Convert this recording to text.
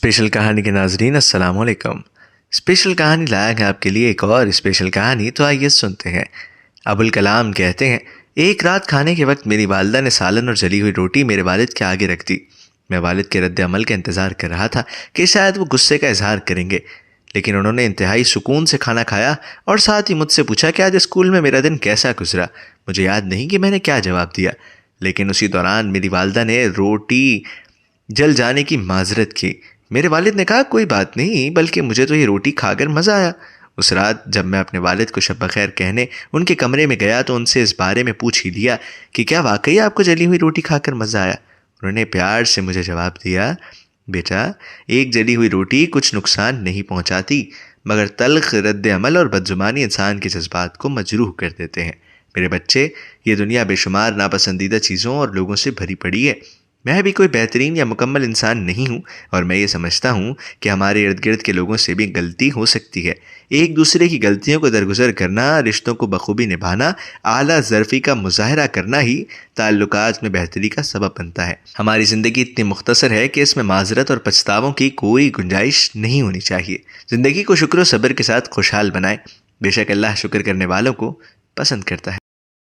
Special کہانی کے ناظرین السلام علیکم۔ اسپیشل کہانی لایا ہے آپ کے لیے ایک اور اسپیشل کہانی، تو آئیے سنتے ہیں۔ ابوالکلام کہتے ہیں، ایک رات کھانے کے وقت میری والدہ نے سالن اور جلی ہوئی روٹی میرے والد کے آگے رکھ دی۔ میں والد کے رد عمل کا انتظار کر رہا تھا کہ شاید وہ غصے کا اظہار کریں گے، لیکن انہوں نے انتہائی سکون سے کھانا کھایا اور ساتھ ہی مجھ سے پوچھا کہ آج اسکول میں میرا دن کیسا گزرا۔ مجھے یاد نہیں کہ میں نے کیا جواب دیا، لیکن اسی دوران میری والدہ نے روٹی جل جانے کی معذرت کی۔ میرے والد نے کہا، کوئی بات نہیں، بلکہ مجھے تو یہ روٹی کھا کر مزہ آیا۔ اس رات جب میں اپنے والد کو شب بخیر کہنے ان کے کمرے میں گیا تو ان سے اس بارے میں پوچھ ہی لیا کہ کیا واقعی آپ کو جلی ہوئی روٹی کھا کر مزہ آیا۔ انہوں نے پیار سے مجھے جواب دیا، بیٹا، ایک جلی ہوئی روٹی کچھ نقصان نہیں پہنچاتی، مگر تلخ رد عمل اور بدزبانی انسان کے جذبات کو مجروح کر دیتے ہیں۔ میرے بچے، یہ دنیا بے شمار ناپسندیدہ چیزوں اور لوگوں سے بھری پڑی ہے۔ میں بھی کوئی بہترین یا مکمل انسان نہیں ہوں، اور میں یہ سمجھتا ہوں کہ ہمارے ارد گرد کے لوگوں سے بھی غلطی ہو سکتی ہے۔ ایک دوسرے کی غلطیوں کو درگزر کرنا، رشتوں کو بخوبی نبھانا، اعلیٰ ظرفی کا مظاہرہ کرنا ہی تعلقات میں بہتری کا سبب بنتا ہے۔ ہماری زندگی اتنی مختصر ہے کہ اس میں معذرت اور پچھتاووں کی کوئی گنجائش نہیں ہونی چاہیے۔ زندگی کو شکر و صبر کے ساتھ خوشحال بنائیں، بے شک اللہ شکر کرنے والوں کو پسند کرتا ہے۔